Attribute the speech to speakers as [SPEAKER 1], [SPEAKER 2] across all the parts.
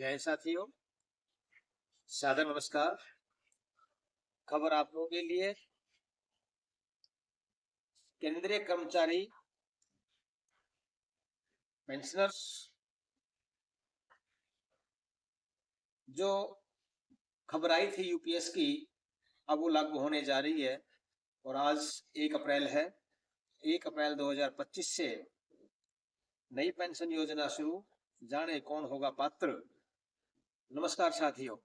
[SPEAKER 1] जय साथियों, सादर नमस्कार। खबर आप लोगों के लिए केंद्रीय कर्मचारी पेंशनर्स जो खबर आई थी यूपीएस की, अब वो लागू होने जा रही है और आज 1 अप्रैल है। 1 अप्रैल 2025 से नई पेंशन योजना शुरू, जाने कौन होगा पात्र। नमस्कार साथियों,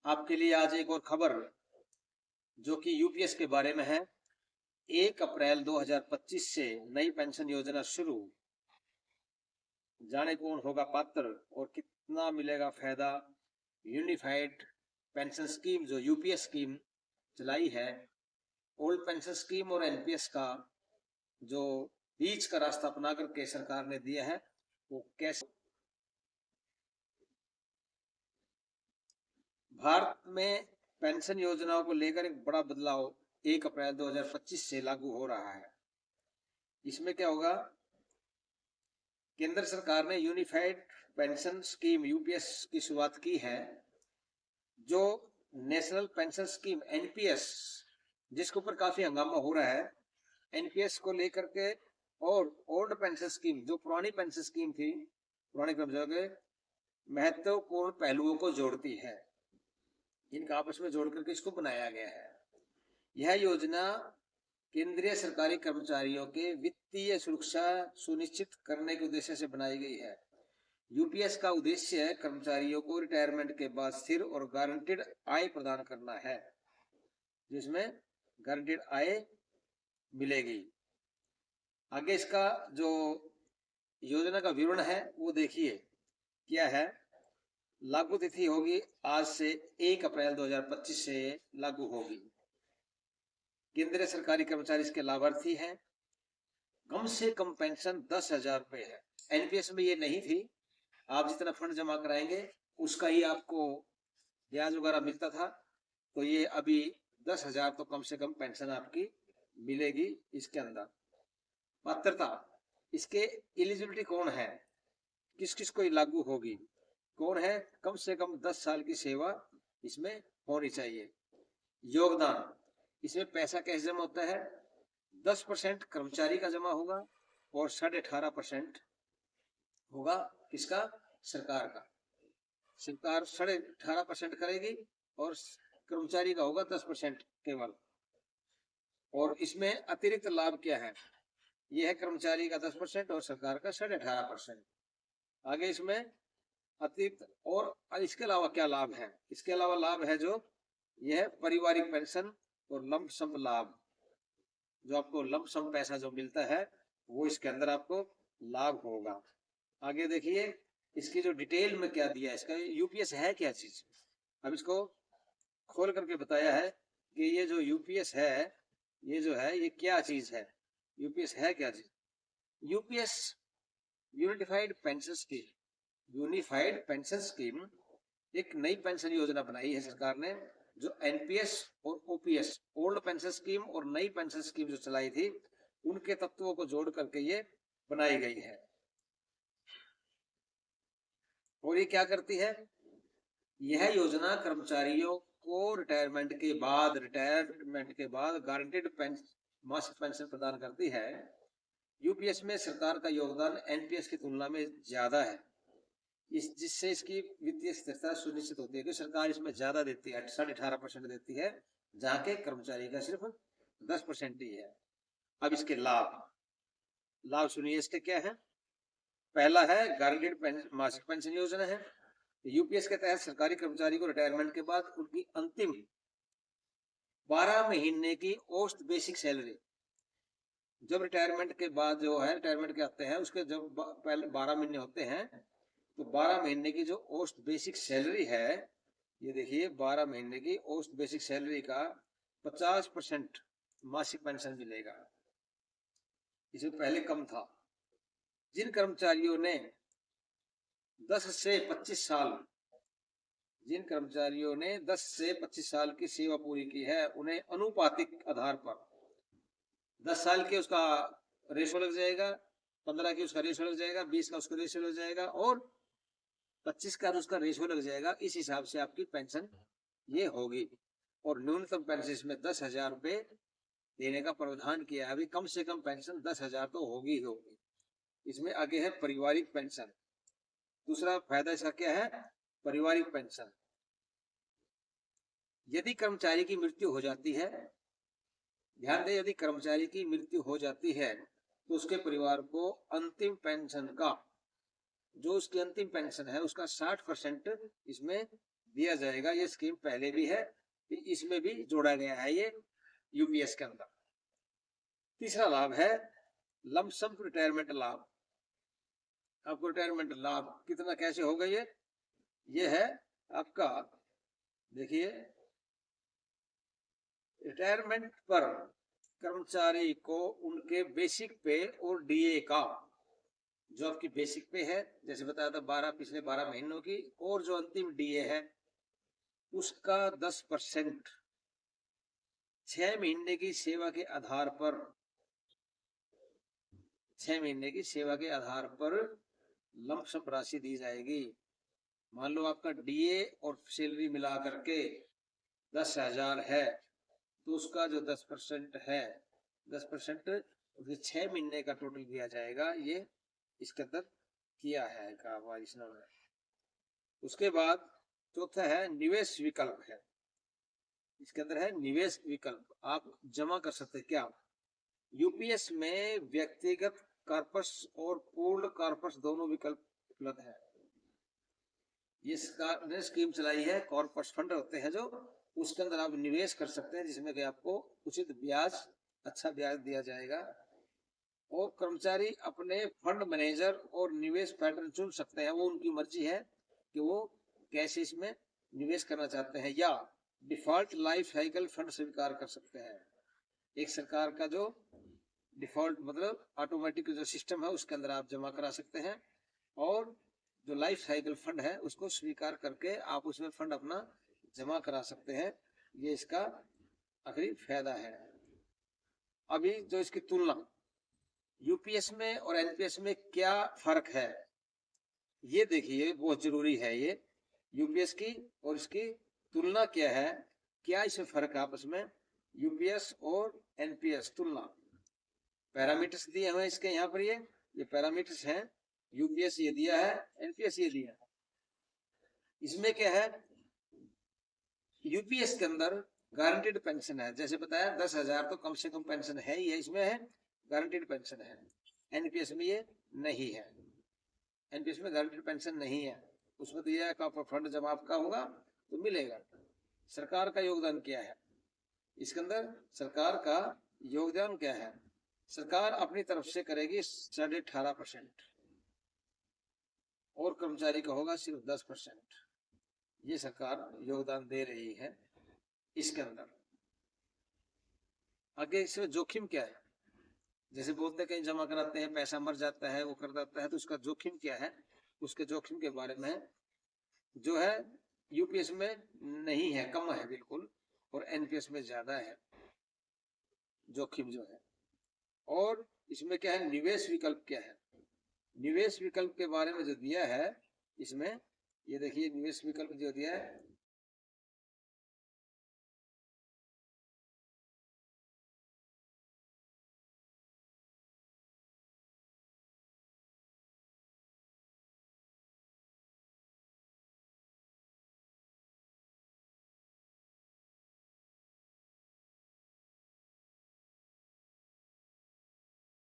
[SPEAKER 1] आपके लिए आज एक और खबर जो कि यूपीएस के बारे में है। 1 अप्रैल 2025 से नई पेंशन योजना शुरू, जाने कौन होगा पात्र और कितना मिलेगा फायदा। यूनिफाइड पेंशन स्कीम जो यूपीएस स्कीम चलाई है, ओल्ड पेंशन स्कीम और एनपीएस का जो बीच का रास्ता अपना करके सरकार ने दिया है, वो कैसे। भारत में पेंशन योजनाओं को लेकर एक बड़ा बदलाव 1 अप्रैल 2025 से लागू हो रहा है। इसमें क्या होगा, केंद्र सरकार ने यूनिफाइड पेंशन स्कीम यूपीएस की शुरुआत की है। जो नेशनल पेंशन स्कीम एनपीएस, जिसके ऊपर काफी हंगामा हो रहा है, एनपीएस को लेकर के, और ओल्ड पेंशन स्कीम जो पुरानी पेंशन स्कीम थी, पुराने कर्मचारियों के महत्वपूर्ण पहलुओं को जोड़ती है। इनका आपस में जोड़ करके इसको बनाया गया है। यह योजना केंद्रीय सरकारी कर्मचारियों के वित्तीय सुरक्षा सुनिश्चित करने के उद्देश्य से बनाई गई है। यूपीएस का उद्देश्य है कर्मचारियों को रिटायरमेंट के बाद स्थिर और गारंटीड आय प्रदान करना है, जिसमें गारंटीड आय मिलेगी। आगे इसका जो योजना का विवरण है वो देखिए क्या है। लागू तिथि होगी आज से 1 अप्रैल 2025 से लागू होगी। केंद्रीय सरकारी कर्मचारी इसके लाभार्थी हैं। कम से कम पेंशन 10,000 रुपए है। एनपीएस में ये नहीं थी, आप जितना फंड जमा कराएंगे उसका ही आपको ब्याज वगैरह मिलता था, तो ये अभी 10,000 तो कम से कम पेंशन आपकी मिलेगी। इसके अंदर पात्रता, इसके एलिजिबिलिटी कौन है, किस किस को लागू होगी, कौन है, कम से कम 10 साल की सेवा इसमें होनी चाहिए। योगदान, इसमें पैसा कैसे जमा होता है, 10% कर्मचारी का जमा होगा और 18.5% होगा किसका, सरकार का। सरकार 18.5% करेगी और कर्मचारी का होगा 10% केवल। और इसमें अतिरिक्त लाभ क्या है, यह है कर्मचारी का 10% और सरकार का 18.5%। आगे इसमें अतिरिक्त और इसके अलावा क्या लाभ है, इसके अलावा लाभ है जो यह पारिवारिक पेंशन और लंप सम लाभ, जो आपको लंप सम पैसा जो मिलता है वो इसके अंदर आपको लाभ होगा। आगे देखिए इसकी जो डिटेल में क्या दिया है, इसका यूपीएस है क्या चीज। अब इसको खोल करके बताया है कि ये जो यूपीएस है, ये जो है ये क्या चीज है, यूपीएस है क्या चीज। UPS unified pension scheme, unified pension scheme एक नई पेंशन योजना बनाई है सरकार ने, जो एनपीएस और ओपीएस, ओल्ड पेंशन स्कीम और नई पेंशन स्कीम जो चलाई थी, उनके तत्वों को जोड़ करके ये बनाई गई है। और ये क्या करती है, यह योजना कर्मचारियों को रिटायरमेंट के बाद गारंटीड मासिक पेंशन प्रदान करती है। यूपीएस में सरकार का योगदान एनपीएस की तुलना में ज्यादा है, जिससे इसकी वित्तीय स्थिरता सुनिश्चित होती है कि सरकार इसमें ज्यादा देती है, 18.5% देती है, जहाँ के कर्मचारी का सिर्फ 10% ही है। अब इसके लाभ सुनिए, इसके क्या है। पहला है गारंटीड मासिक पेंशन योजना है। यूपीएस के तहत सरकारी कर्मचारी को रिटायरमेंट के बाद उनकी अंतिम 12 महीने की औसत बेसिक सैलरी, जब रिटायरमेंट के बाद जो है, रिटायरमेंट के आते हैं उसके जब पहले 12 महीने होते हैं, तो 12 महीने की जो औसत बेसिक सैलरी है, ये देखिए 12 महीने की औसत बेसिक सैलरी का 50% मासिक पेंशन मिलेगा। इसमें पहले कम था। जिन कर्मचारियों ने 10 से 25 साल, जिन कर्मचारियों ने 10 से 25 साल की सेवा पूरी की है, उन्हें अनुपातिक आधार पर 10 साल के उसका रेशो लग जाएगा, 15 की उसका रेशो लग जाएगा, 20 का उसका रेशो लग जाएगा, और 25 का उसका रेशियो लग जाएगा, इस हिसाब से आपकी पेंशन ये होगी। और न्यूनतम पेंशन इसमें 10,000 रुपये देने का प्रावधान किया है। अभी कम से कम पेंशन 10,000 तो होगी ही होगी। इसमें आगे है पारिवारिक पेंशन। दूसरा फायदा इसका क्या है? पारिवारिक पेंशन। यदि कर्मचारी की मृत्यु हो जाती है, ध्यान दें, यदि कर्मचारी की मृत्यु हो जाती है तो उसके परिवार को अंतिम पेंशन का, जो उसकी अंतिम पेंशन है उसका 60% इसमें दिया जाएगा। ये स्कीम पहले भी है, इसमें भी जोड़ा गया है ये यूपीएस के अंदर। तीसरा लाभ है लमसम रिटायरमेंट लाभ। आपको रिटायरमेंट लाभ कितना कैसे होगा? ये है आपका, देखिए, रिटायरमेंट पर कर्मचारी को उनके बेसिक पे और डीए का, जो आपकी बेसिक पे है जैसे बताया था पिछले 12 महीनों की, और जो अंतिम डीए है उसका 10% 6 महीने की सेवा के आधार पर, 6 महीने की सेवा के आधार पर लमसम राशि दी जाएगी। मान लो आपका डीए और सैलरी मिला करके 10,000 है, तो उसका जो 10% है, 10% उसके 6 महीने का टोटल दिया जाएगा। ये इसके अंदर किया है इसने। उसके बाद चौथा है निवेश विकल्प है। इसके अंदर है निवेश विकल्प, आप जमा कर सकते हैं क्या? यूपीएस में व्यक्तिगत कॉर्पस और पूर्ण कॉर्पस दोनों विकल्प उपलब्ध है। ये स्कीम चलाई है, कॉर्पस फंड होते हैं जो, उसके अंदर आप निवेश कर सकते हैं, जिसमें कि आपको उचित ब्याज, अच्छा ब्याज दिया जाएगा। और कर्मचारी अपने फंड मैनेजर और निवेश पैटर्न चुन सकते हैं, वो उनकी मर्जी है कि वो कैसे इसमें निवेश करना चाहते हैं, या डिफॉल्ट लाइफ साइकिल फंड स्वीकार कर सकते हैं। एक सरकार का जो डिफॉल्ट मतलब ऑटोमेटिक जो सिस्टम है उसके अंदर आप जमा करा सकते हैं, और जो लाइफ साइकिल फंड है उसको स्वीकार करके आप उसमें फंड अपना जमा करा सकते हैं। ये इसका आखिरी फायदा है। अभी जो इसकी तुलना यूपीएस में और एनपीएस में क्या फर्क है, ये देखिए, बहुत जरूरी है। ये यूपीएस की और इसकी तुलना क्या है, क्या इसमें फर्क है आपस में, यूपीएस और एनपीएस तुलना। पैरामीटर्स दिए हुए इसके यहाँ पर, ये पैरामीटर्स हैं। यूपीएस ये दिया है, एनपीएस ये दिया है। इसमें क्या है, यूपीएस के अंदर गारंटीड पेंशन है, जैसे बताया 10,000 तो कम से कम पेंशन है ही है, इसमें है गारंटीड पेंशन है। एनपीएस में ये नहीं है, एनपीएस में गारंटीड पेंशन नहीं है। उसमें दिया है कि फंड जब आपका होगा तो मिलेगा। सरकार का योगदान क्या है इसके अंदर? सरकार का योगदान क्या है? सरकार अपनी तरफ से करेगी 18.5% और कर्मचारी का होगा सिर्फ 10%। ये सरकार योगदान दे रही है इसके अंदर। आगे इसमें जोखिम क्या है? जैसे बोलते हैं कहीं जमा कराते हैं पैसा मर जाता है, वो कर जाता है, तो उसका जोखिम क्या है? उसके जोखिम के बारे में जो है यूपीएस में नहीं है, कम है बिल्कुल, और एनपीएस में ज्यादा है जोखिम जो है। और इसमें क्या है, निवेश विकल्प क्या है? निवेश विकल्प के बारे में जो दिया है इसमें, ये देखिए निवेश विकल्प जो दिया है,